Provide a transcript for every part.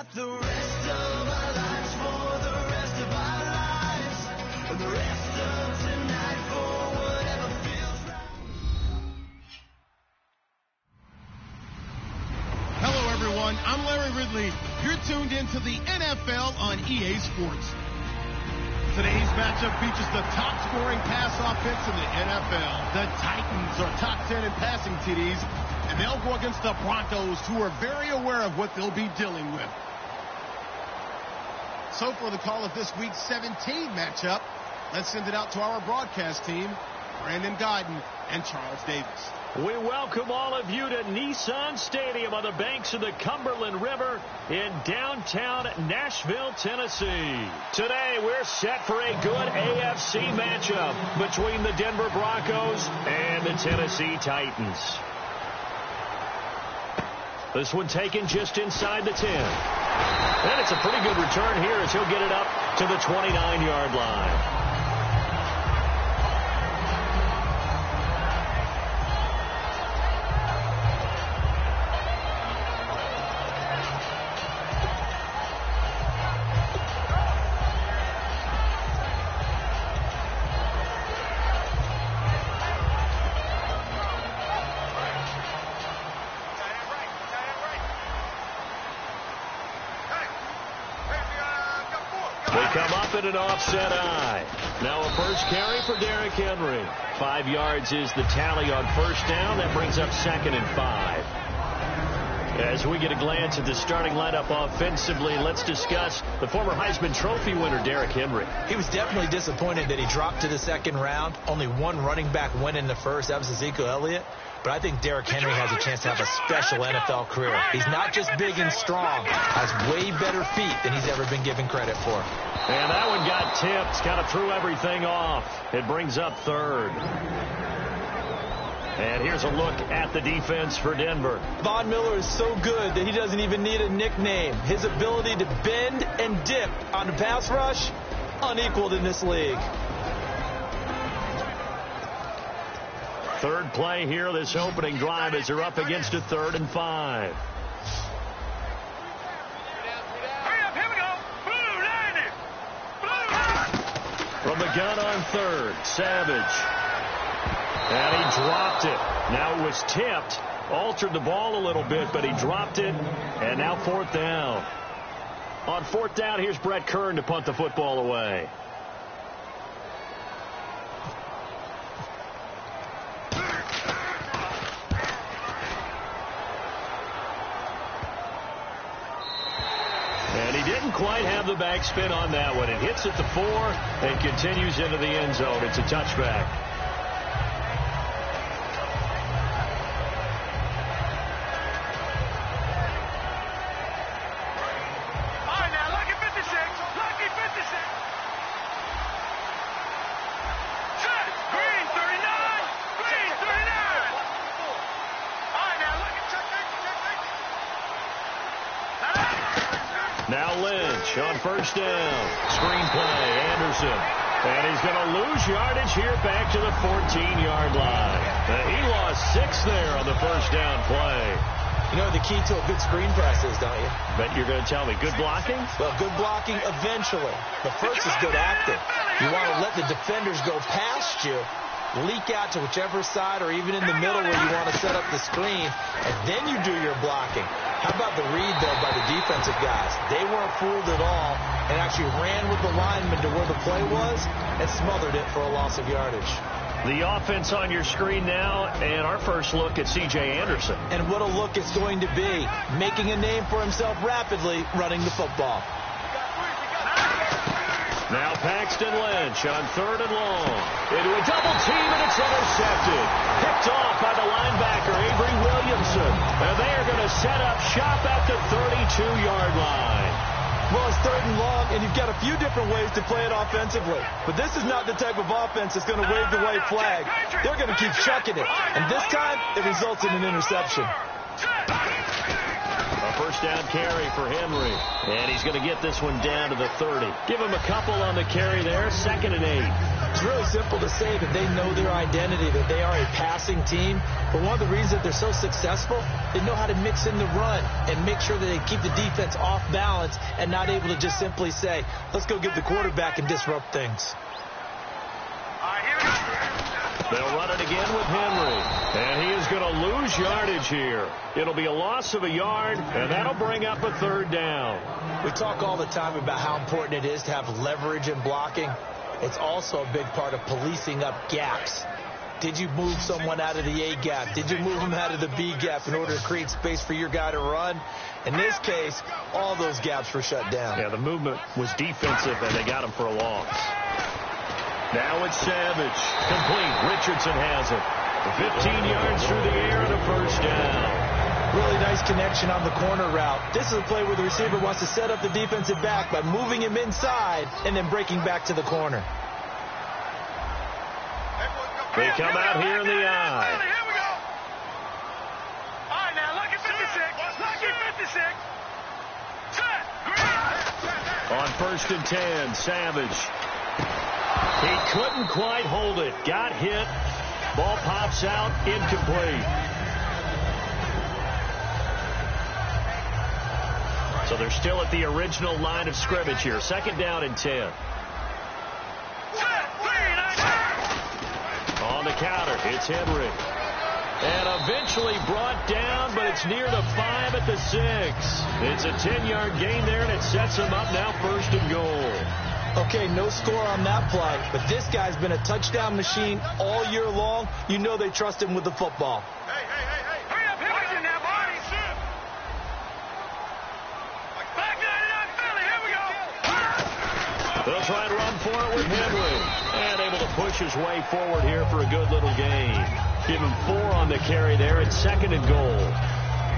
got the rest of our lives for the rest of our lives, and the rest of tonight for whatever feels right. Hello, everyone. I'm Larry Ridley. You're tuned into the NFL on EA Sports. Today's matchup features the top-scoring pass offense in the NFL. The Titans are top 10 in passing TDs, and they'll go against the Broncos, who are very aware of what they'll be dealing with. So for the call of this week's 17 matchup, let's send it out to our broadcast team, Brandon Godden and Charles Davis. We welcome all of you to Nissan Stadium on the banks of the Cumberland River in downtown Nashville, Tennessee. Today, we're set for a good AFC matchup between the Denver Broncos and the Tennessee Titans. This one taken just inside the 10. And it's a pretty good return here as he'll get it up to the 29-yard line. An offset eye. Now a first carry for Derrick Henry. 5 yards is the tally on first down. That brings up 2nd and 5. As we get a glance at the starting lineup offensively, let's discuss the former Heisman Trophy winner, Derrick Henry. He was definitely disappointed that he dropped to the second round. Only one running back win in the first. That was Ezekiel Elliott. But I think Derrick Henry has a chance to have a special NFL career. He's not just big and strong. Has way better feet than he's ever been given credit for. And that one got tipped. Kind of threw everything off. It brings up 3rd. And here's a look at the defense for Denver. Von Miller is so good that he doesn't even need a nickname. His ability to bend and dip on the pass rush, unequaled in this league. Third play here, this opening drive, as they're up against a 3rd and 5. From the gun on 3rd, Savage. And he dropped it. Now it was tipped, altered the ball a little bit, but he dropped it, and now 4th down. On 4th down, here's Brett Kern to punt the football away. And he didn't quite have the backspin on that one. It hits at the 4 and continues into the end zone. It's a touchback. Now Lynch on first down. Screen play, Anderson. And he's going to lose yardage here back to the 14-yard line. He lost 6 there on the first down play. You know the key to a good screen press is, don't you? Bet you're going to tell me. Good blocking? Well, good blocking eventually. The first is good acting. You want to let the defenders go past you, leak out to whichever side or even in the middle where you want to set up the screen, and then you do your blocking. How about the read, though, by the defensive guys? They weren't fooled at all and actually ran with the lineman to where the play was and smothered it for a loss of yardage. The offense on your screen now, and our first look at C.J. Anderson. And what a look it's going to be, making a name for himself rapidly running the football. Now Paxton Lynch on 3rd and long. Into a double team, and it's intercepted. Picked off by the linebacker, Avery Williamson. And they are going to set up shop at the 32-yard line. Well, it's 3rd and long, and you've got a few different ways to play it offensively. But this is not the type of offense that's going to wave the white flag. They're going to keep chucking it. And this time, it results in an interception. A first down carry for Henry. And he's going to get this one down to the 30. Give him a couple on the carry there, 2nd and 8. It's really simple to say that they know their identity, that they are a passing team. But one of the reasons that they're so successful, they know how to mix in the run and make sure that they keep the defense off balance and not able to just simply say, let's go get the quarterback and disrupt things. They'll run it again with Henry. And he is going to lose yardage here. It'll be a loss of a yard, and that'll bring up a 3rd down. We talk all the time about how important it is to have leverage in blocking. It's also a big part of policing up gaps. Did you move someone out of the A gap? Did you move them out of the B gap in order to create space for your guy to run? In this case, all those gaps were shut down. Yeah, the movement was defensive, and they got him for a loss. Now it's Savage. Complete. Richardson has it. 15 yards through the air and a first down. Really nice connection on the corner route. This is a play where the receiver wants to set up the defensive back by moving him inside and then breaking back to the corner. They come out here in the eye. Here we go. All right, now look at 56. Look at 56. Set. On 1st and 10, Savage. He couldn't quite hold it. Got hit. Ball pops out. Incomplete. So they're still at the original line of scrimmage here. 2nd down and 10. On the counter, it's Henry. And eventually brought down, but it's near the 5 at the 6. It's a 10-yard gain there, and it sets him up now 1st and goal. Okay, no score on that play, but this guy's been a touchdown machine all year long. You know they trust him with the football. Hey. Hurry up, watch it now, boy. Back 99 Philly, here we go. They'll try to run for it with Henry. And able to push his way forward here for a good little gain. Give him 4 on the carry there at 2nd and goal.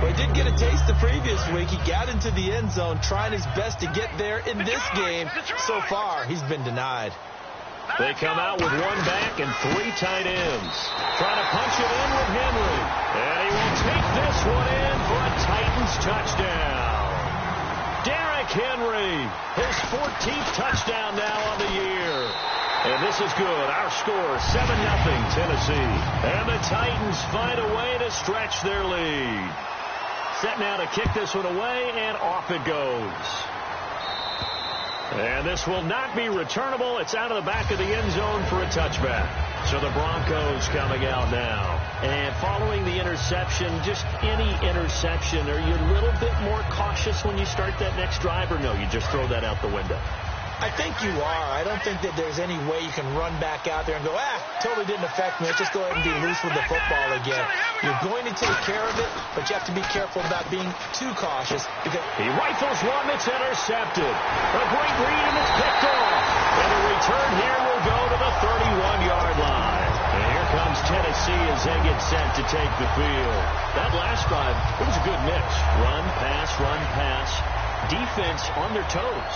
Well, he did get a taste the previous week. He got into the end zone trying his best to get there in this game. So far, he's been denied. They come out with 1 back and 3 tight ends. Trying to punch it in with Henry. And he will take this one in for a Titans touchdown. Derrick Henry, his 14th touchdown now on the year. And this is good. Our score, 7-0 Tennessee. And the Titans find a way to stretch their lead. Set now to kick this one away, and off it goes. And this will not be returnable. It's out of the back of the end zone for a touchback. So the Broncos coming out now. And following the interception, just any interception, are you a little bit more cautious when you start that next drive, or no, you just throw that out the window? I think you are. I don't think that there's any way you can run back out there and go, totally didn't affect me. Let's just go ahead and be loose with the football again. You're going to take care of it, but you have to be careful about being too cautious. Because he rifles one that's intercepted. A great read, and it's picked off. And the return here will go to the 31-yard line. And here comes Tennessee as they get set to take the field. That last drive, it was a good mix. Run, pass. Defense on their toes.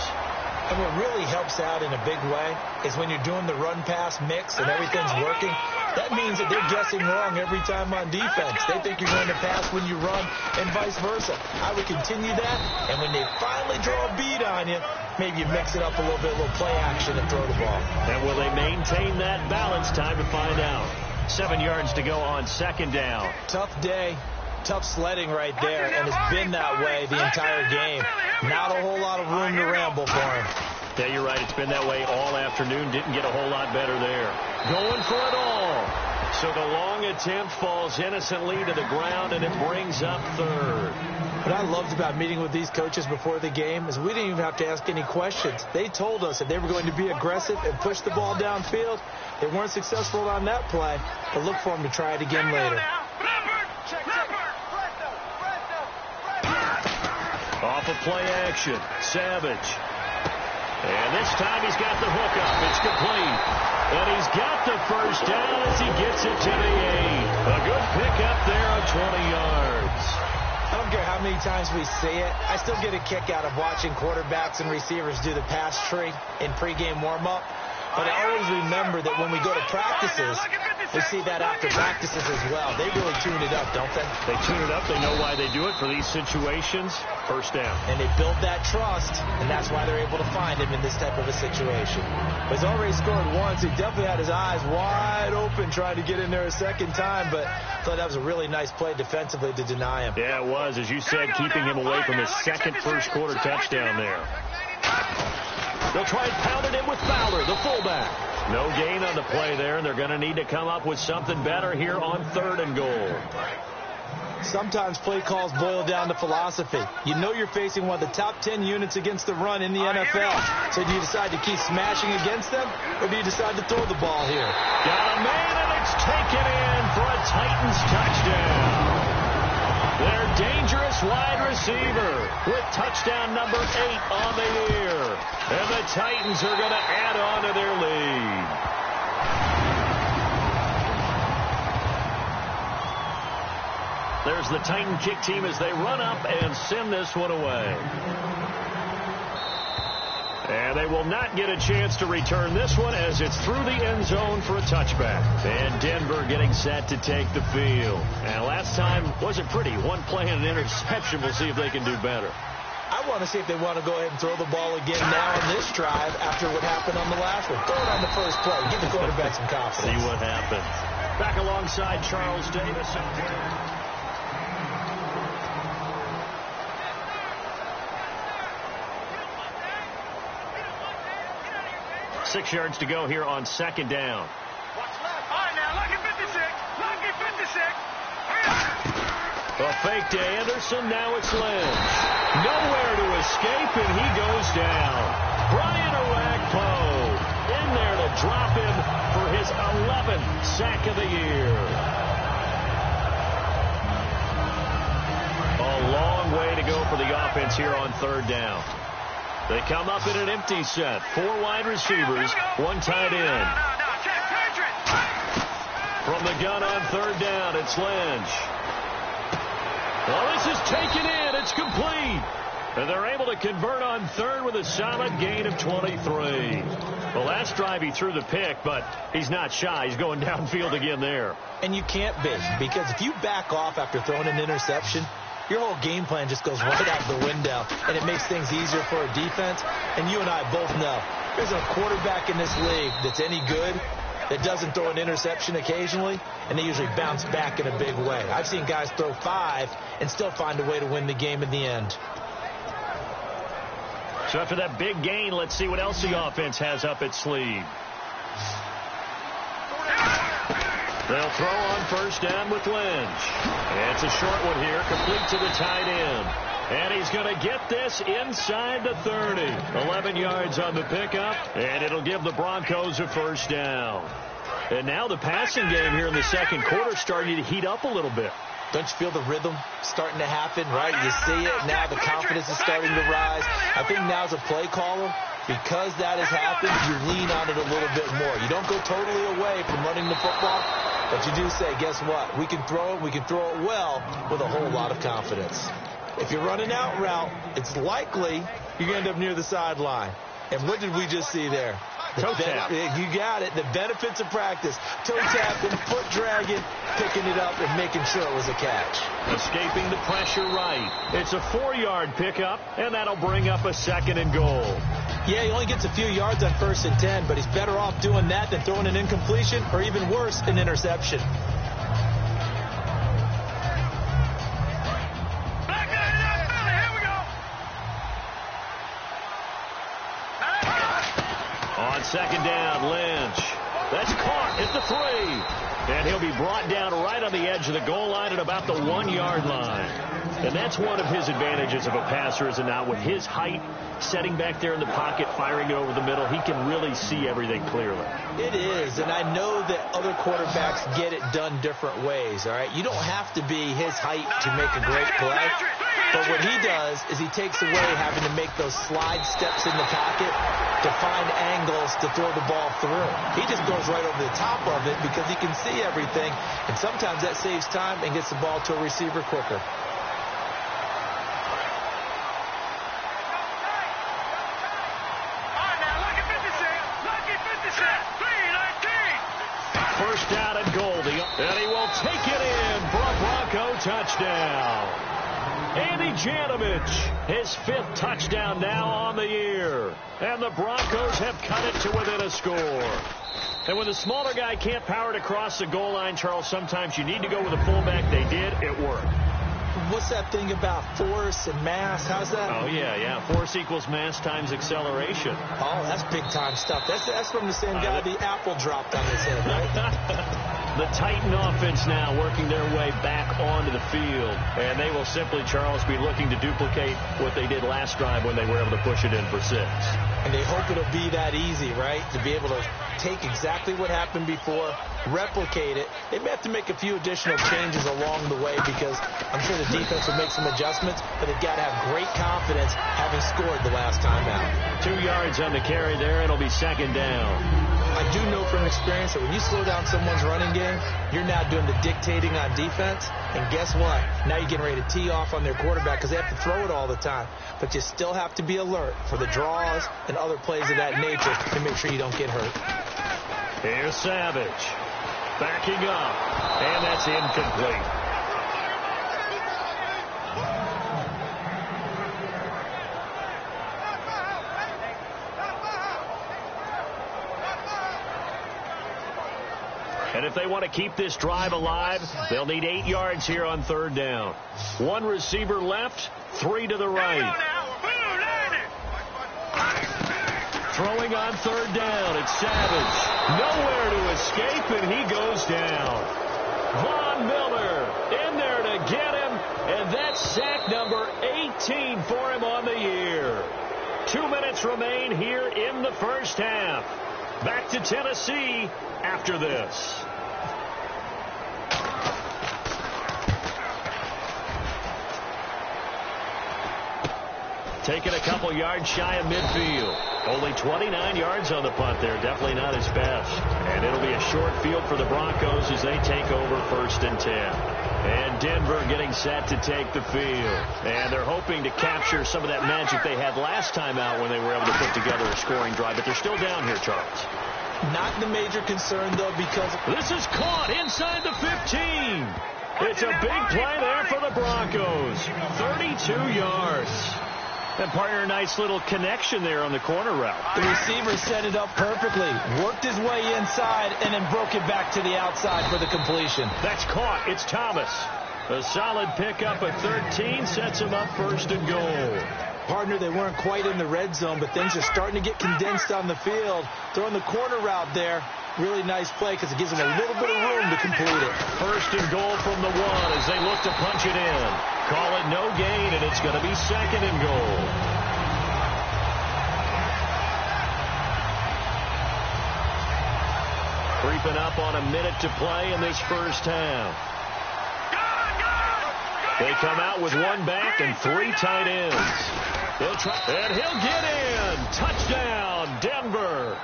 And what really helps out in a big way is when you're doing the run-pass mix and everything's working, that means that they're guessing wrong every time on defense. They think you're going to pass when you run and vice versa. I would continue that, and when they finally draw a bead on you, maybe you mix it up a little bit, a little play action and throw the ball. And will they maintain that balance? Time to find out. 7 yards to go on 2nd down. Tough day. Tough sledding right there, and it's been that way the entire game. Not a whole lot of room to ramble for him. Yeah, you're right. It's been that way all afternoon. Didn't get a whole lot better there. Going for it all. So the long attempt falls innocently to the ground, and it brings up 3rd. What I loved about meeting with these coaches before the game is we didn't even have to ask any questions. They told us that they were going to be aggressive and push the ball downfield. They weren't successful on that play, but look for them to try it again later. Off of play action, Savage. And this time he's got the hook up. It's complete. And he's got the first down as he gets it to the 8. A good pickup there of 20 yards. I don't care how many times we see it. I still get a kick out of watching quarterbacks and receivers do the pass tree in pregame warm-up. But I always remember that when we go to practices, We see that after practices as well. They really tune it up, don't they? They tune it up. They know why they do it for these situations. First down. And they build that trust, and that's why they're able to find him in this type of a situation. He's already scored once. He definitely had his eyes wide open trying to get in there a second time, but I thought that was a really nice play defensively to deny him. Yeah, it was. As you said, keeping him away from his second first-quarter touchdown there. They'll try and pound it in with Fowler, the fullback. No gain on the play there, and they're going to need to come up with something better here on 3rd and goal. Sometimes play calls boil down to philosophy. You know you're facing one of the top 10 units against the run in the NFL. So do you decide to keep smashing against them, or do you decide to throw the ball here? Got a man, and it's taken in for a Titans touchdown. Their dangerous wide receiver with touchdown number 8 on the year. And the Titans are going to add on to their lead. There's the Titan kick team as they run up and send this one away. And they will not get a chance to return this one as it's through the end zone for a touchback. And Denver getting set to take the field. And last time wasn't pretty. One play and an interception. We'll see if they can do better. I want to see if they want to go ahead and throw the ball again now on this drive after what happened on the last one. Throw it on the first play. Give the quarterback some confidence. See what happens. Back alongside Charles Davis. 6 yards to go here on 2nd down. Watch left. All right, now, lucky 56. Lucky 56. A fake to Anderson. Now it's Lynch. Nowhere to escape, and he goes down. Brian Orakpo in there to drop him for his 11th sack of the year. A long way to go for the offense here on 3rd down. They come up in an empty set. 4 wide receivers, 1 tight end. From the gun on 3rd down, it's Lynch. Well, this is taken in. It's complete. And they're able to convert on 3rd with a solid gain of 23. The last drive he threw the pick, but he's not shy. He's going downfield again there. And you can't be, because if you back off after throwing an interception, your whole game plan just goes right out the window, and it makes things easier for a defense. And you and I both know there's a quarterback in this league that's any good that doesn't throw an interception occasionally, and they usually bounce back in a big way. I've seen guys throw 5 and still find a way to win the game in the end. So after that big gain, let's see what else the offense has up its sleeve. They'll throw on 1st down with Lynch. It's a short one here, complete to the tight end. And he's going to get this inside the 30. 11 yards on the pickup, and it'll give the Broncos a 1st down. And now the passing game here in the 2nd quarter starting to heat up a little bit. Don't you feel the rhythm starting to happen, right? You see it now. The confidence is starting to rise. I think now as a play caller, because that has happened, you lean on it a little bit more. You don't go totally away from running the football, but you do say, guess what? We can throw it. We can throw it well with a whole lot of confidence. If you're running out route, it's likely you're going to end up near the sideline. And what did we just see there? Toe tap. You got it. The benefits of practice. Toe tapping, foot dragging, picking it up, and making sure it was a catch. Escaping the pressure right. It's a 4-yard pickup, and that'll bring up a 2nd and goal. Yeah, he only gets a few yards on 1st and 10, but he's better off doing that than throwing an incompletion, or even worse, an interception. On 2nd down, Lynch. That's caught at the 3. And he'll be brought down right on the edge of the goal line at about the 1-yard line. And that's one of his advantages of a passer, is it not? With his height, setting back there in the pocket, firing it over the middle, he can really see everything clearly. It is, and I know that other quarterbacks get it done different ways, all right? You don't have to be his height to make a great play. But what he does is he takes away having to make those slide steps in the pocket to find angles to throw the ball through. He just goes right over the top of it because he can see everything, and sometimes that saves time and gets the ball to a receiver quicker. down at Goldie, and he will take it in for a Bronco touchdown. Andy Janovich, his 5th touchdown now on the year. And the Broncos have cut it to within a score. And when the smaller guy can't power it across the goal line, Charles, sometimes you need to go with a fullback. They did. It worked. What's that thing about force and mass? How's that? Oh, yeah. Force equals mass times acceleration. Oh, that's big-time stuff. That's from the same guy the apple dropped on his head, right? The Titan offense now working their way back onto the field. And they will simply, Charles, be looking to duplicate what they did last drive when they were able to push it in for 6. And they hope it'll be that easy, right? To be able to take exactly what happened before, replicate it. They may have to make a few additional changes along the way because I'm sure the defense will make some adjustments, but they've got to have great confidence having scored the last time out. 2 yards on the carry there. It'll be 2nd down. I do know from experience that when you slow down someone's running game, you're now doing the dictating on defense. And guess what? Now you're getting ready to tee off on their quarterback because they have to throw it all the time. But you still have to be alert for the draws and other plays of that nature to make sure you don't get hurt. Here's Savage. Backing up. And that's incomplete. And if they want to keep this drive alive, they'll need 8 yards here on 3rd down. 1 receiver left, 3 to the right. Throwing on 3rd down, it's Savage. Nowhere to escape, and he goes down. Von Miller in there to get him, and that's sack number 18 for him on the year. 2 minutes remain here in the first half. Back to Tennessee after this. Taking a couple yards shy of midfield. Only 29 yards on the punt there. Definitely not his best. And it'll be a short field for the Broncos as they take over 1st and 10. And Denver getting set to take the field. And they're hoping to capture some of that magic they had last time out when they were able to put together a scoring drive. But they're still down here, Charles. Not the major concern, though, because this is caught inside the 15. It's a big play there for the Broncos. 32 yards. And partner, a nice little connection there on the corner route. The receiver set it up perfectly, worked his way inside, and then broke it back to the outside for the completion. That's caught. It's Thomas. A solid pickup at 13 sets him up 1st and goal. Partner, they weren't quite in the red zone, but things are starting to get condensed on the field. Throwing the corner route there. Really nice play because it gives them a little bit of room to complete it. 1st and goal from the 1 as they look to punch it in. Call it no gain, and it's going to be 2nd and goal. Creeping up on a minute to play in this first half. They come out with 1 back and 3 tight ends. They'll try, and he'll get in. Touchdown, Denver.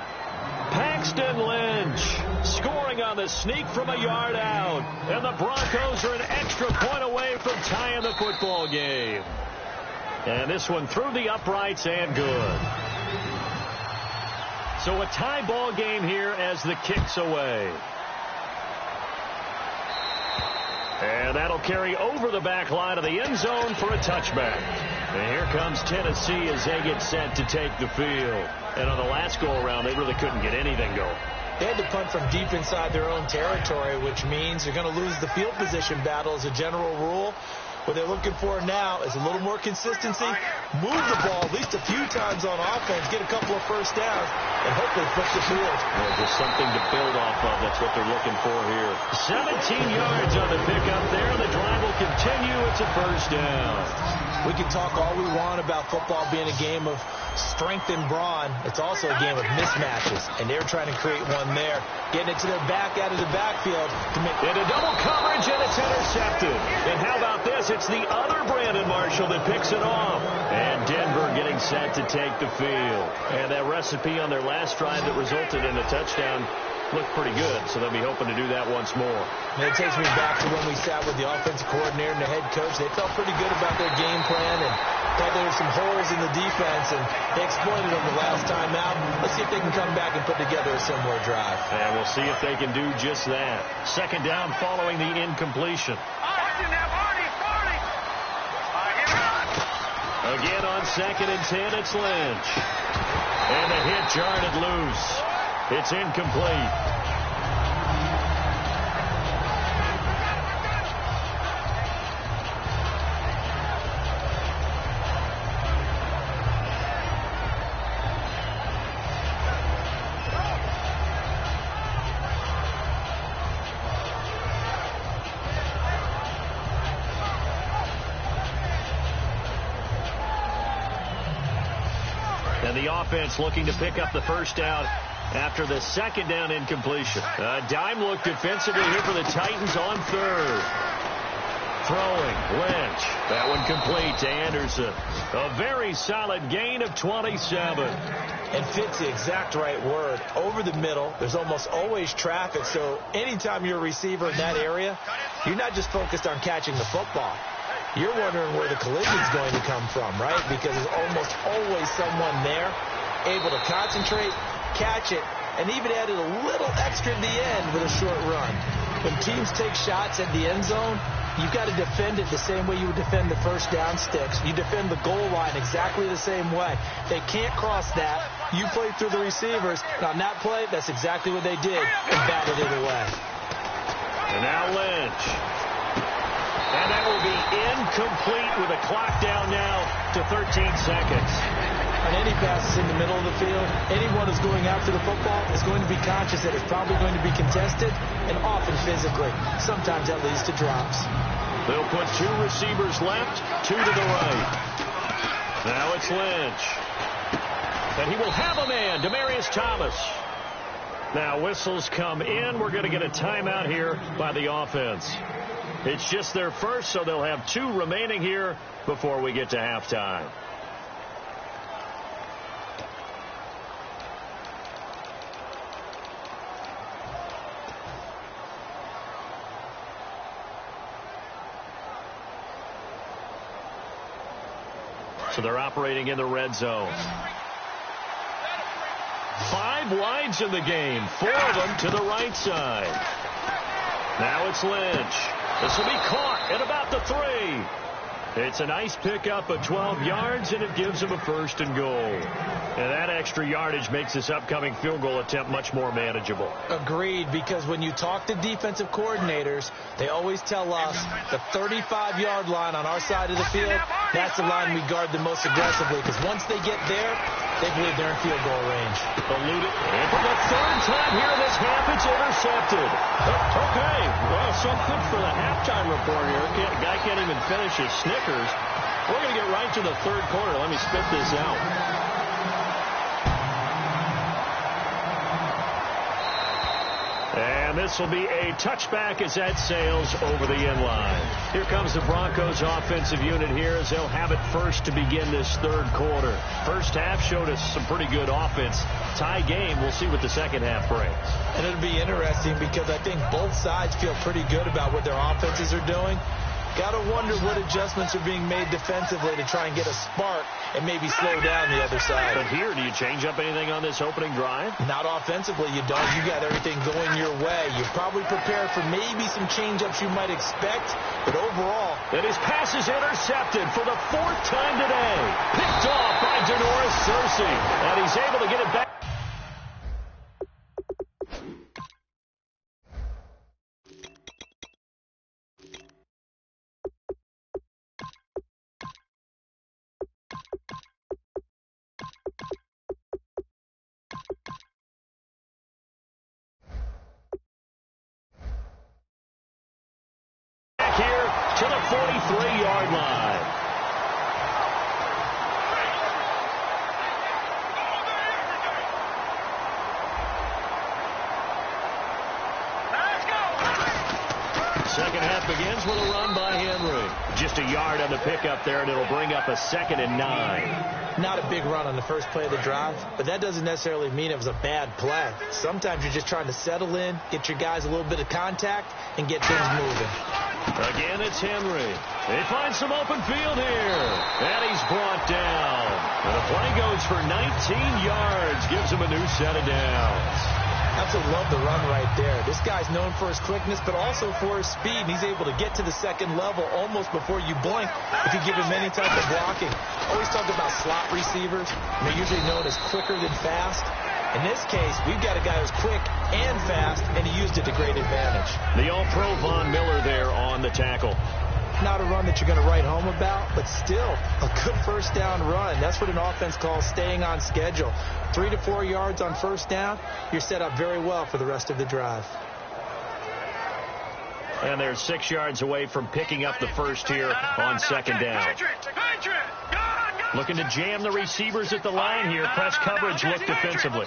Paxton Lynch scoring on the sneak from a yard out. And the Broncos are an extra point away from tying the football game. And this one through the uprights and good. So a tie ball game here as the kick's away. And that'll carry over the back line of the end zone for a touchback. And here comes Tennessee as they get set to take the field. And on the last go-around, they really couldn't get anything going. They had to punt from deep inside their own territory, which means they're going to lose the field position battle as a general rule. What they're looking for now is a little more consistency, move the ball at least a few times on offense, get a couple of first downs, and hopefully flip the field. Yeah, just something to build off of. That's what they're looking for here. 17 yards on the pickup there. The drive will continue. It's a 1st down. We can talk all we want about football being a game of strength and brawn. It's also a game of mismatches, and they're trying to create one there. Getting it to their back out of the backfield to make it a double coverage, and it's intercepted. And how about this? It's the other Brandon Marshall that picks it off. And Denver getting set to take the field. And that recipe on their last drive that resulted in a touchdown looked pretty good, so they'll be hoping to do that once more. And it takes me back to when we sat with the offensive coordinator and the head coach. They felt pretty good about their game plan, and Thought there were some holes in the defense, and they exploited them the last time out. Let's see if they can come back and put together a similar drive. And we'll see if they can do just that. Second down following the incompletion. Again on 2nd and 10, it's Lynch. And the hit jarred it loose. It's incomplete. And the offense looking to pick up the first down after the second down incompletion. A dime look defensively here for the Titans on 3rd. Throwing, Lynch. That one complete to Anderson. A very solid gain of 27. And fits the exact right word. Over the middle, there's almost always traffic, so anytime you're a receiver in that area, you're not just focused on catching the football. You're wondering where the collision's going to come from, right? Because there's almost always someone there able to concentrate, catch it, and even added a little extra at the end with a short run. When teams take shots at the end zone, you've got to defend it the same way you would defend the first down sticks. You defend the goal line exactly the same way. They can't cross that. You play through the receivers. And on that play, that's exactly what they did and batted it away. And now Lynch. And that will be incomplete with a clock down now to 13 seconds. On any passes in the middle of the field, anyone who's going after the football is going to be conscious that it's probably going to be contested and often physically. Sometimes that leads to drops. They'll put 2 receivers left, 2 to the right. Now it's Lynch. And he will have a man, Demaryius Thomas. Now whistles come in. We're going to get a timeout here by the offense. It's just their first, so they'll have 2 remaining here before we get to halftime. So they're operating in the red zone. 5 wides in the game, 4 of them to the right side. Now it's Lynch. This will be caught at about the 3. It's a nice pickup of 12 yards, and it gives them a 1st and goal. And that extra yardage makes this upcoming field goal attempt much more manageable. Agreed, because when you talk to defensive coordinators, they always tell us the 35-yard line on our side of the field, that's the line we guard the most aggressively, because once they get there, they believe they're in field goal range. Eluded. And for the 3rd time here in this half, it's intercepted. Okay, well, so good for the halftime report here. The guy can't even finish his Snickers. We're going to get right to the 3rd quarter. Let me spit this out. And this will be a touchback as that sails over the end line. Here comes the Broncos offensive unit here as they'll have it first to begin this 3rd quarter. First half showed us some pretty good offense. Tie game. We'll see what the second half brings. And it'll be interesting because I think both sides feel pretty good about what their offenses are doing. Got to wonder what adjustments are being made defensively to try and get a spark and maybe slow down the other side. But here, do you change up anything on this opening drive? Not offensively, you don't. You got everything going your way. You're probably prepared for maybe some change-ups you might expect, but overall... And his pass is intercepted for the 4th time today. Picked off by Denoris Cersei, and he's able to get it back. To the 43-yard line. second half begins with a run by Henry. Just a yard on the pickup there, and it'll bring up a 2nd and 9. Not a big run on the first play of the drive, but that doesn't necessarily mean it was a bad play. Sometimes you're just trying to settle in, get your guys a little bit of contact, and get things moving. Again, it's Henry. They find some open field here, and he's brought down. And the play goes for 19 yards, gives him a new set of downs. Absolutely love the run right there. This guy's known for his quickness, but also for his speed. And he's able to get to the second level almost before you blink if you give him any type of blocking. Always talk about slot receivers. They're usually known as quicker than fast. In this case, we've got a guy who's quick and fast, and he used it to great advantage. The All-Pro Von Miller there on the tackle. Not a run that you're going to write home about, but still a good first down run. That's what an offense calls staying on schedule. 3 to 4 yards on first down, you're set up very well for the rest of the drive. And they're 6 yards away from picking up the first here on second down. Looking to jam the receivers at the line here. Press coverage look defensively.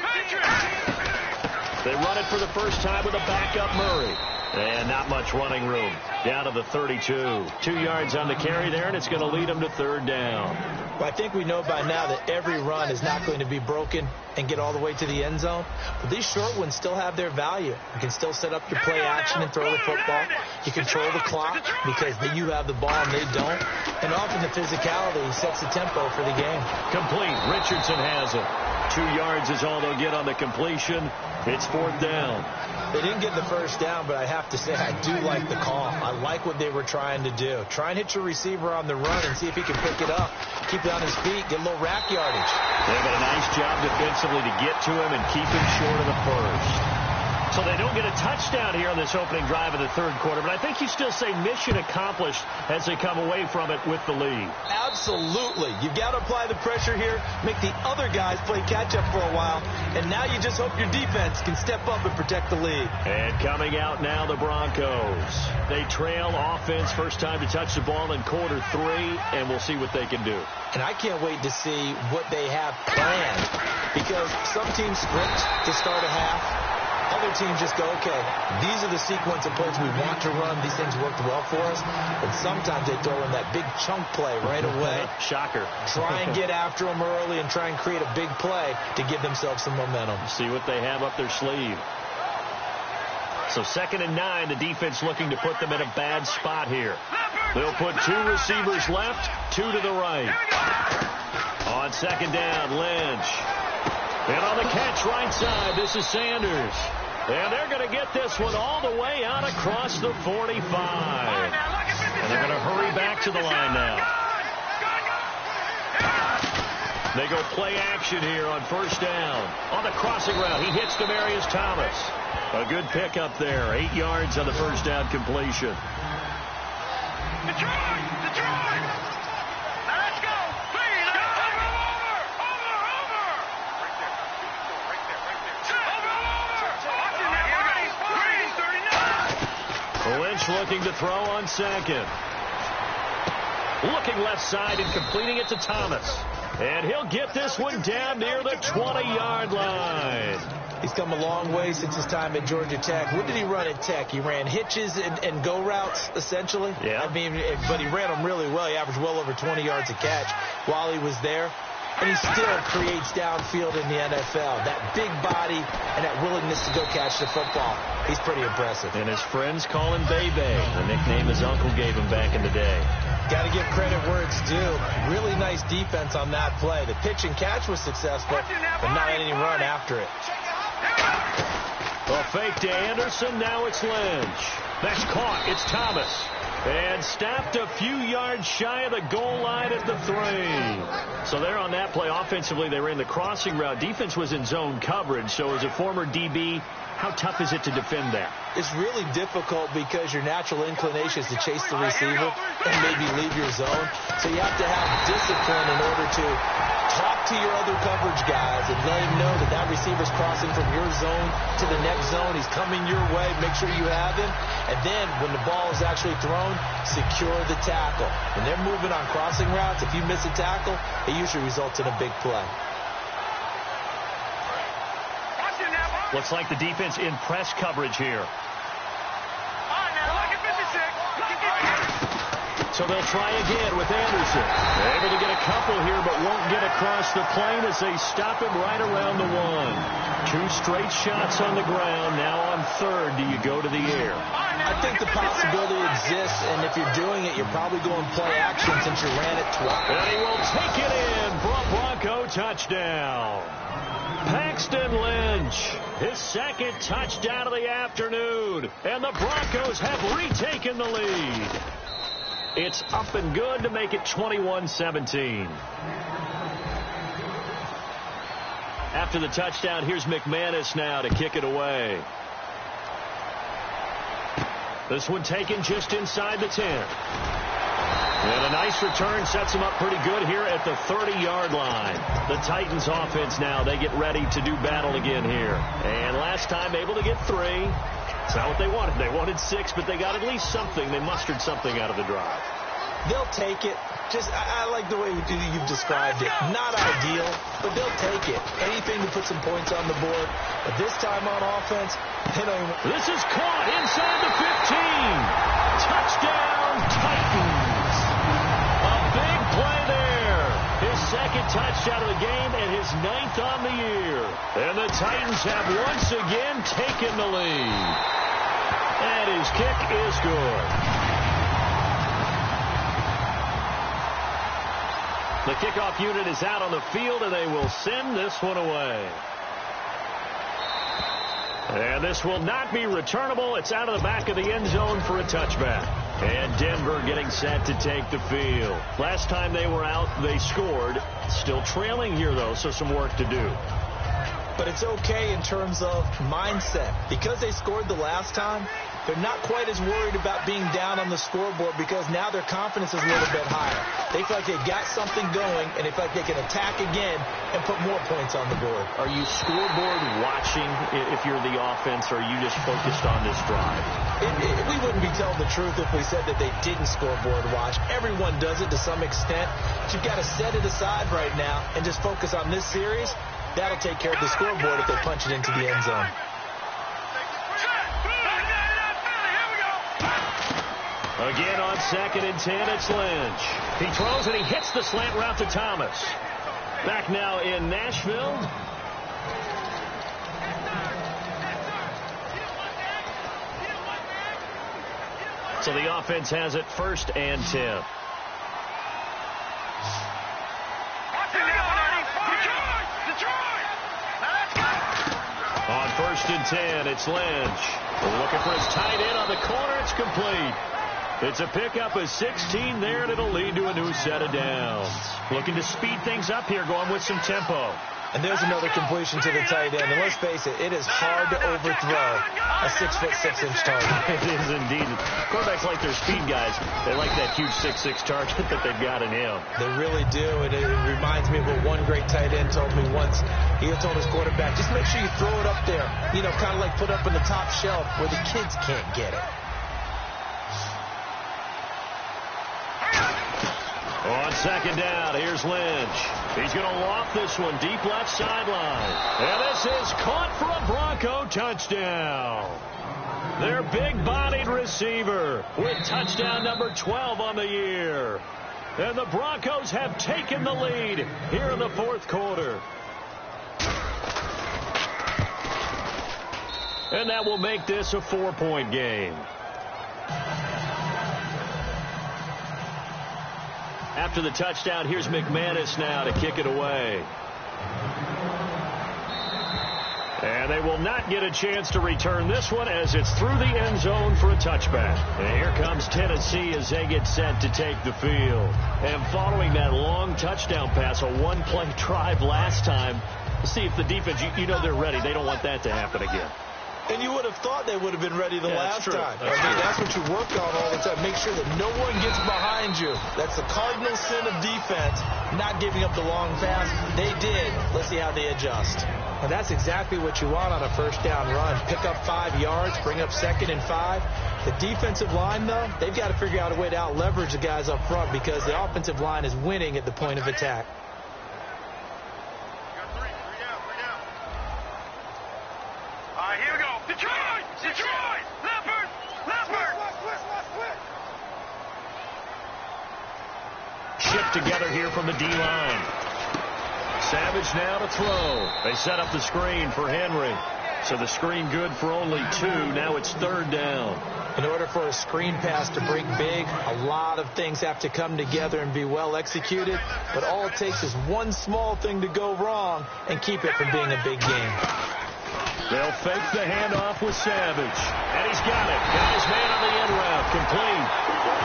They run it for the first time with a backup Murray. And not much running room. Down to the 32. 2 yards on the carry there, and it's going to lead them to third down. Well, I think we know by now that every run is not going to be broken and get all the way to the end zone. But these short ones still have their value. You can still set up your play action and throw the football. You control the clock because you have the ball and they don't. And often the physicality sets the tempo for the game. Complete. Richardson has it. 2 yards is all they'll get on the completion. It's fourth down. They didn't get the first down, but I have to say I do like the call. I like what they were trying to do. Try and hit your receiver on the run and see if he can pick it up. Keep it on his feet, get a little rack yardage. They've got a nice job defensively to get to him and keep him short of the first. So they don't get a touchdown here on this opening drive of the third quarter, but I think you still say mission accomplished as they come away from it with the lead. Absolutely. You've got to apply the pressure here, make the other guys play catch-up for a while, and now you just hope your defense can step up and protect the lead. And coming out now, the Broncos. They trail offense, first time to touch the ball in quarter 3, and we'll see what they can do. And I can't wait to see what they have planned, because some teams sprint to start a half. Other teams just go, okay, these are the sequence of plays we want to run. These things worked well for us. But sometimes they throw in that big chunk play right away. Shocker. Try and get after them early and try and create a big play to give themselves some momentum. See what they have up their sleeve. So 2nd and 9, the defense looking to put them in a bad spot here. They'll put 2 receivers left, 2 to the right. On second down, Lynch. And on the catch right side, this is Sanders. And they're going to get this one all the way out across the 45. And they're going to hurry back to the line now. They go play action here on first down. On the crossing route, he hits Demaryius Thomas. A good pickup there. 8 yards on the first down completion. Lynch looking to throw on second. Looking left side and completing it to Thomas. And he'll get this one down near the 20-yard line. He's come a long way since his time at Georgia Tech. What did he run at Tech? He ran hitches and go routes, essentially. Yeah. I mean, but he ran them really well. He averaged well over 20 yards a catch while he was there. And he still creates downfield in the NFL. That big body and that willingness to go catch the football. He's pretty impressive. And his friends call him Bebe, the nickname his uncle gave him back in the day. Got to give credit where it's due. Really nice defense on that play. The pitch and catch was successful, but not any run after it. A fake to Anderson. Now it's Lynch. That's caught. It's Thomas. And stopped a few yards shy of the goal line at the 3. So there on that play, offensively, they ran the crossing route. Defense was in zone coverage. So as a former DB, how tough is it to defend that? It's really difficult because your natural inclination is to chase the receiver and maybe leave your zone. So you have to have discipline in order to talk to your other coverage guys and let him know that that receiver's crossing from your zone to the next zone. He's coming your way. Make sure you have him. And then when the ball is actually thrown, secure the tackle. When they're moving on crossing routes, if you miss a tackle, it usually results in a big play. Looks like the defense in press coverage here. All right, now look at this. So they'll try again with Anderson. They're able to get a couple here, but won't get across the plane as they stop him right around the 1. 2 straight shots on the ground. Now on third, do you go to the air? I think the possibility exists, and if you're doing it, you're probably going play action since you ran it twice. And he will take it in for a Bronco touchdown. Paxton Lynch, his second touchdown of the afternoon, and the Broncos have retaken the lead. It's up and good to make it 21-17. After the touchdown, here's McManus now to kick it away. This one taken just inside the 10. And a nice return sets them up pretty good here at the 30-yard line. The Titans offense now, they get ready to do battle again here. And last time able to get 3. It's not what they wanted. They wanted 6, but they got at least something. They mustered something out of the drive. They'll take it. I like the way you've described it. Not ideal, but they'll take it. Anything to put some points on the board. But this time on offense, they don't even... This is caught inside the 15. Touchdown, Titans. A big play there. His second touchdown of the game and his 9th on the year. And the Titans have once again taken the lead. And his kick is good. The kickoff unit is out on the field, and they will send this one away. And this will not be returnable. It's out of the back of the end zone for a touchback. And Denver getting set to take the field. Last time they were out, they scored. Still trailing here, though, so some work to do. But it's okay in terms of mindset. Because they scored the last time, they're not quite as worried about being down on the scoreboard because now their confidence is a little bit higher. They feel like they've got something going, and they feel like they can attack again and put more points on the board. Are you scoreboard watching if you're the offense, or are you just focused on this drive? We wouldn't be telling the truth if we said that they didn't scoreboard watch. Everyone does it to some extent. But you've got to set it aside right now and just focus on this series. That'll take care of the scoreboard if they punch it into the end zone. Again on 2nd and 10, it's Lynch. He throws and he hits the slant route to Thomas. Back now in Nashville. So the offense has it 1st and 10. On 1st and 10, it's Lynch. Looking for his tight end on the corner. It's complete. It's a pickup of 16 there, and it'll lead to a new set of downs. Looking to speed things up here, going with some tempo. And there's another completion to the tight end. And let's face it, it is hard to overthrow a 6'6" target. It is indeed. Quarterbacks like their speed guys. They like that huge 6'6" target that they've got in him. They really do. And it reminds me of what one great tight end told me once. He told his quarterback, just make sure you throw it up there. You know, kind of like put up in the top shelf where the kids can't get it. On 2nd down, here's Lynch. He's going to loft this one deep left sideline. And this is caught for a Bronco touchdown. Their big-bodied receiver with touchdown number 12 on the year. And the Broncos have taken the lead here in the 4th quarter. And that will make this a 4-point game. After the touchdown, here's McManus now to kick it away. And they will not get a chance to return this one as it's through the end zone for a touchback. And here comes Tennessee as they get set to take the field. And following that long touchdown pass, a one-play drive last time, see if the defense, you know they're ready. They don't want that to happen again. And you would have thought they would have been ready the last time. That's what you work on all the time. Make sure that no one gets behind you. That's the cardinal sin of defense, not giving up the long pass. They did. Let's see how they adjust. And that's exactly what you want on a 1st down run. Pick up 5 yards, bring up 2nd and 5. The defensive line, though, they've got to figure out a way to out-leverage the guys up front because the offensive line is winning at the point of attack. Here we go. Detroit! Detroit! Leopard! Leopard! put together here from the D-line. Savage now to throw. They set up the screen for Henry. So the screen good for only 2. Now it's 3rd down. In order for a screen pass to break big, a lot of things have to come together and be well executed. But all it takes is one small thing to go wrong and keep it from being a big game. They'll fake the handoff with Savage. And he's got it. Got his man on the end route. Complete.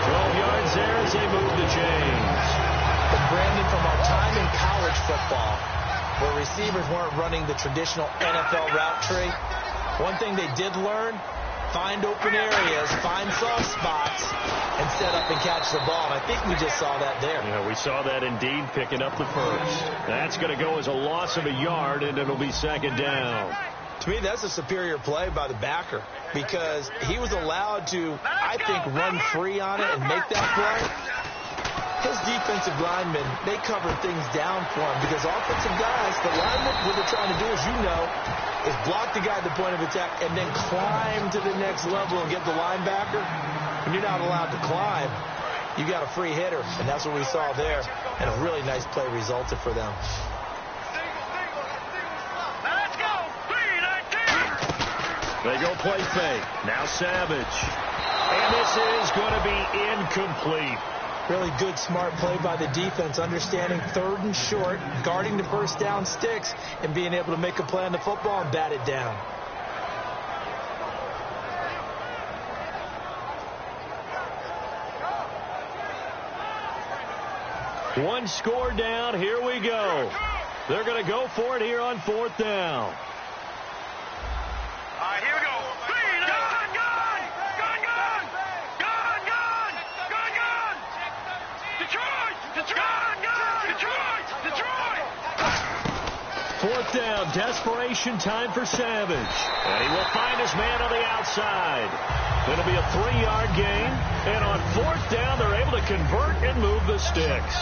12 yards there as they move the chains. But Brandon, from our time in college football, where receivers weren't running the traditional NFL route tree, one thing they did learn, find open areas, find soft spots, and set up and catch the ball. And I think we just saw that there. Yeah, we saw that indeed, picking up the first. That's going to go as a loss of a yard, and it'll be 2nd down. To me, that's a superior play by the backer because he was allowed to, I think, run free on it and make that play. His defensive linemen, they covered things down for him because offensive guys, the linemen, what they're trying to do, as you know, is block the guy at the point of attack and then climb to the next level and get the linebacker. When you're not allowed to climb, you got a free hitter, and that's what we saw there, and a really nice play resulted for them. They go play fake. Now Savage. And this is going to be incomplete. Really good, smart play by the defense, understanding 3rd and short, guarding the first down sticks, and being able to make a play on the football and bat it down. One score down. Here we go. They're going to go for it here on 4th down. All right, here we go. Fourth down, desperation time for Savage. And he will find his man on the outside. It'll be a 3-yard gain. And on 4th down, they're able to convert and move the sticks.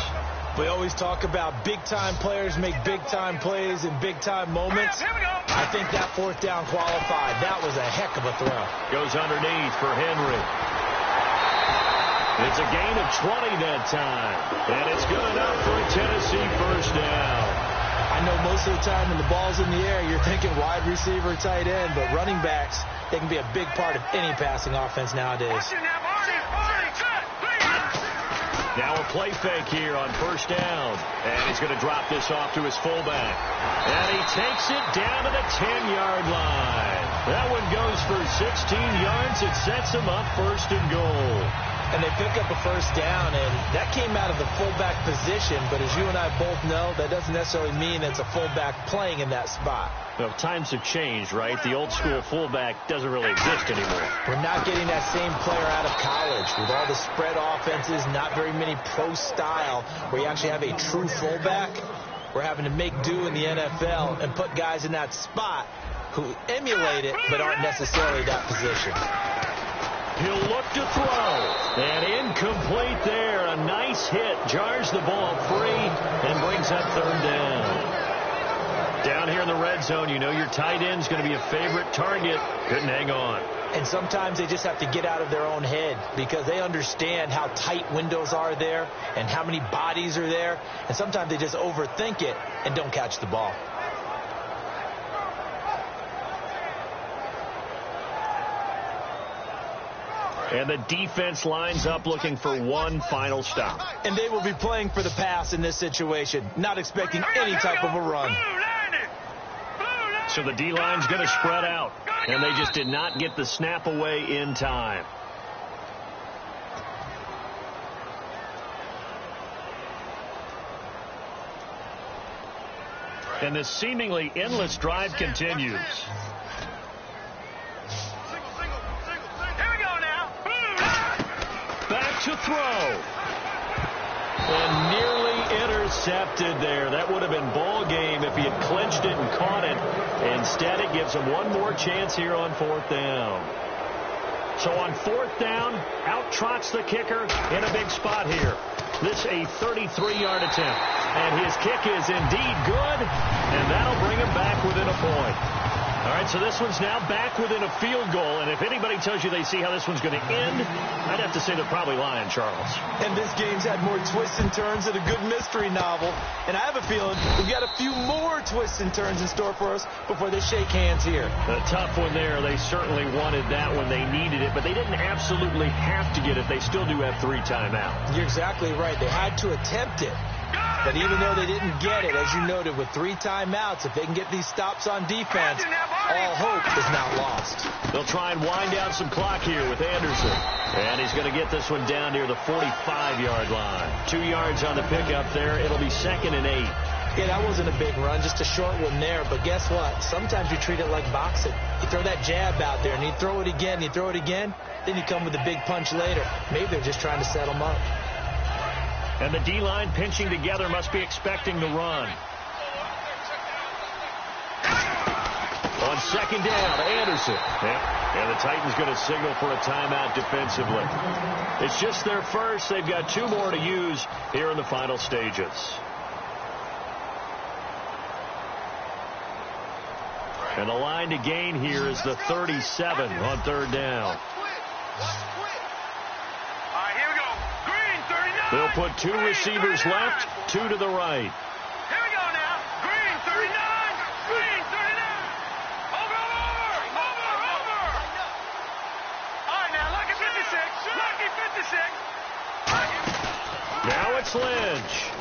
We always talk about big-time players make big-time plays in big-time moments. I think that 4th down qualified. That was a heck of a throw. Goes underneath for Henry. It's a gain of 20 that time. And it's good enough for a Tennessee first down. I know most of the time when the ball's in the air, you're thinking wide receiver, tight end, but running backs, they can be a big part of any passing offense nowadays. Now a play fake here on 1st down. And he's going to drop this off to his fullback. And he takes it down to the 10-yard line. That one goes for 16 yards. It sets him up 1st and goal. And they pick up a first down, and that came out of the fullback position. But as you and I both know, that doesn't necessarily mean it's a fullback playing in that spot. Well, times have changed, right? The old school fullback doesn't really exist anymore. We're not getting that same player out of college. With all the spread offenses, not very many pro style, where you actually have a true fullback. We're having to make do in the NFL and put guys in that spot who emulate it but aren't necessarily that position. He'll look to throw. And incomplete there. A nice hit. Jars the ball free and brings up 3rd down. Down here in the red zone, you know your tight end's going to be a favorite target. Couldn't hang on. And sometimes they just have to get out of their own head because they understand how tight windows are there and how many bodies are there. And sometimes they just overthink it and don't catch the ball. And the defense lines up looking for one final stop. And they will be playing for the pass in this situation, not expecting any type of a run. So the D-line's going to spread out, and they just did not get the snap away in time. And this seemingly endless drive continues. Back to throw. And nearly intercepted there. That would have been ball game if he had clinched it and caught it. Instead, it gives him one more chance here on 4th down. So on 4th down, out trots the kicker in a big spot here. This a 33-yard attempt. And his kick is indeed good, and that'll bring him back within a point. All right, so this one's now back within a field goal, and if anybody tells you they see how this one's going to end, I'd have to say they're probably lying, Charles. And this game's had more twists and turns than a good mystery novel, and I have a feeling we've got a few more twists and turns in store for us before they shake hands here. A tough one there. They certainly wanted that when they needed it, but they didn't absolutely have to get it. They still do have 3 timeouts. You're exactly right. They had to attempt it. But even though they didn't get it, as you noted, with 3 timeouts, if they can get these stops on defense, all hope is not lost. They'll try and wind down some clock here with Anderson. And he's going to get this one down near the 45-yard line. 2 yards on the pickup there. It'll be 2nd and 8. Yeah, that wasn't a big run, just a short one there. But guess what? Sometimes you treat it like boxing. You throw that jab out there, and you throw it again, then you come with a big punch later. Maybe they're just trying to set them up. And the D-line pinching together must be expecting the run. On 2nd down, Anderson. And the Titans going to signal for a timeout defensively. It's just their first. They've got 2 more to use here in the final stages. And the line to gain here is the 37 on 3rd down. They'll put 2 receivers left, 2 to the right. Here we go now. Green, 39. Green, 39. Over. All right, now, lucky 56. Lucky 56. Now it's Lynch.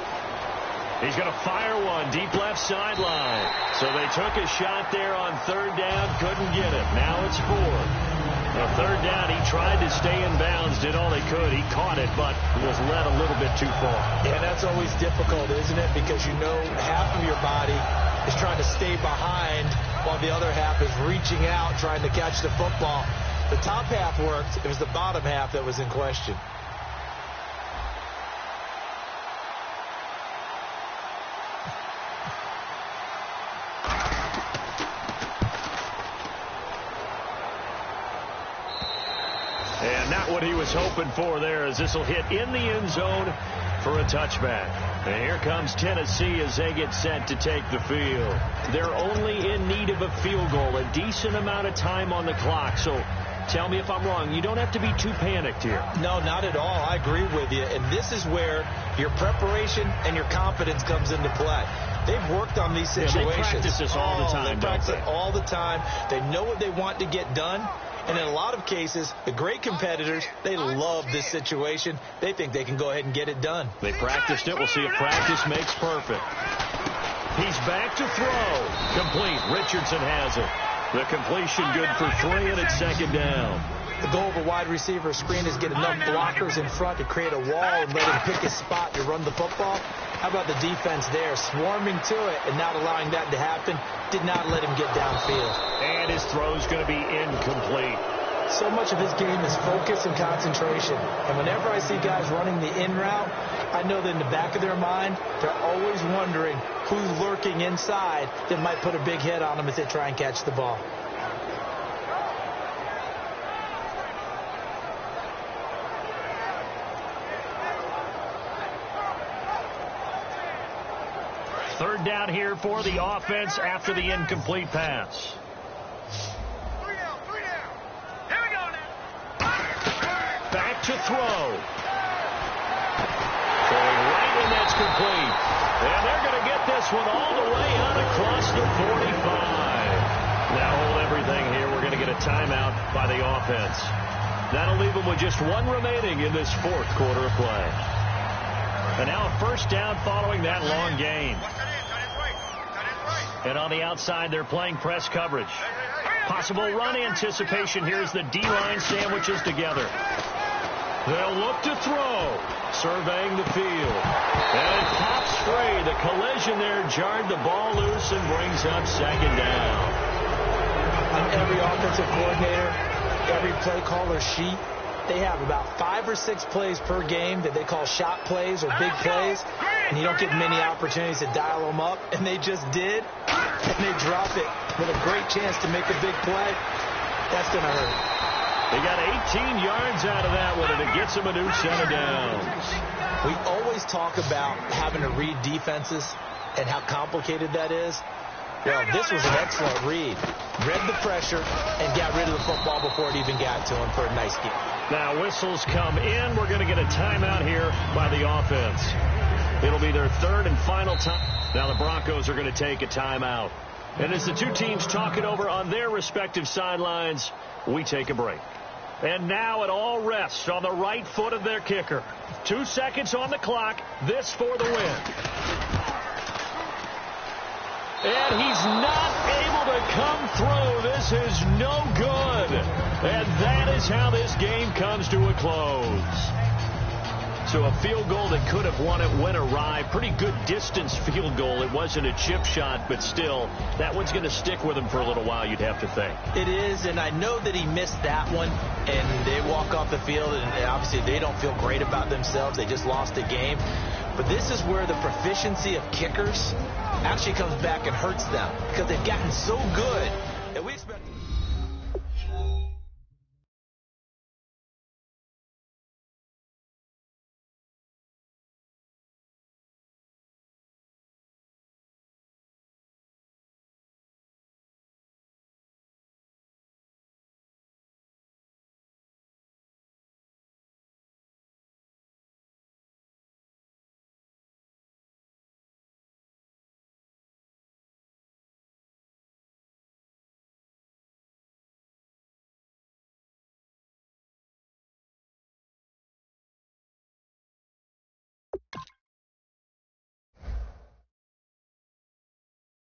He's going to fire one deep left sideline. So they took a shot there on 3rd down, couldn't get it. Now it's 4th. On 3rd down, he tried to stay in bounds, did all he could. He caught it, but was led a little bit too far. Yeah, that's always difficult, isn't it? Because you know half of your body is trying to stay behind while the other half is reaching out, trying to catch the football. The top half worked. It was the bottom half that was in question. And not what he was hoping for there, as this will hit in the end zone for a touchback. And here comes Tennessee as they get set to take the field. They're only in need of a field goal, a decent amount of time on the clock. So tell me if I'm wrong. You don't have to be too panicked here. No, not at all. I agree with you. And this is where your preparation and your confidence comes into play. They've worked on these situations. Yeah, they practice this all the time, They practice it all the time. They know what they want to get done. And in a lot of cases, the great competitors, they love this situation. They think they can go ahead and get it done. They practiced it. We'll see if practice makes perfect. He's back to throw. Complete. Richardson has it. The completion good for 3, and it's 2nd down. The goal of a wide receiver screen is get enough blockers in front to create a wall and let him pick his spot to run the football. How about the defense there, swarming to it and not allowing that to happen? Did not let him get downfield. And his throw's going to be incomplete. So much of his game is focus and concentration. And whenever I see guys running the in route, I know that in the back of their mind, they're always wondering who's lurking inside that might put a big hit on them as they try and catch the ball. Third down here for the offense after the incomplete pass. 3 down. Here we go now. Back to throw. Throwing right, and that's complete. And they're going to get this one all the way out across the 45. Now hold everything here. We're going to get a timeout by the offense. That'll leave them with just 1 remaining in this 4th quarter of play. And now a 1st down following that long gain. And on the outside, they're playing press coverage. Possible run anticipation. Here's the D-line sandwiches together. They'll look to throw. Surveying the field. And it pops free. The collision there jarred the ball loose and brings up 2nd down. On every offensive coordinator, every play caller sheet, they have about 5 or 6 plays per game that they call shot plays or big plays, and you don't get many opportunities to dial them up, and they just did, and they drop it with a great chance to make a big play. That's going to hurt. They got 18 yards out of that one, and it gets them a new set of downs. We always talk about having to read defenses and how complicated that is. Well, this was an excellent read. Read the pressure and got rid of the football before it even got to him for a nice game. Now whistles come in. We're going to get a timeout here by the offense. It'll be their third and final time. Now the Broncos are going to take a timeout. And as the two teams talk it over on their respective sidelines, we take a break. And now it all rests on the right foot of their kicker. 2 seconds on the clock. This for the win. And he's not able to come through. This is no good. And that is how this game comes to a close. So a field goal that could have won it went awry. Pretty good distance field goal. It wasn't a chip shot, but still, that one's going to stick with him for a little while, you'd have to think. It is, and I know that he missed that one, and they walk off the field, and obviously they don't feel great about themselves. They just lost a game. But this is where the proficiency of kickers actually comes back and hurts them because they've gotten so good that we expect